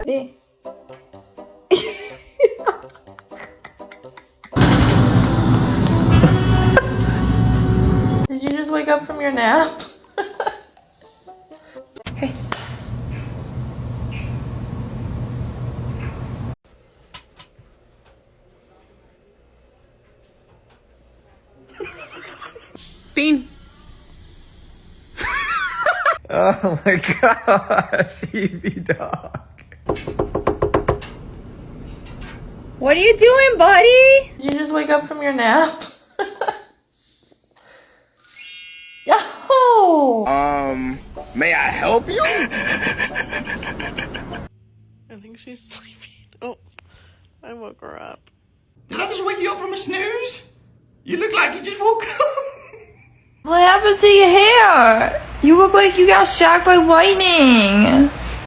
Ready? Did you just wake up from your nap? Hey. Bean. Oh my gosh, Evie dog. What are you doing, buddy? Did you just wake up from your nap? Yo! May I help you? I think she's sleeping. Oh, I woke her up. Did I just wake you up from a snooze? You look like you just woke up. What happened to your hair? You look like you got shocked by lightning.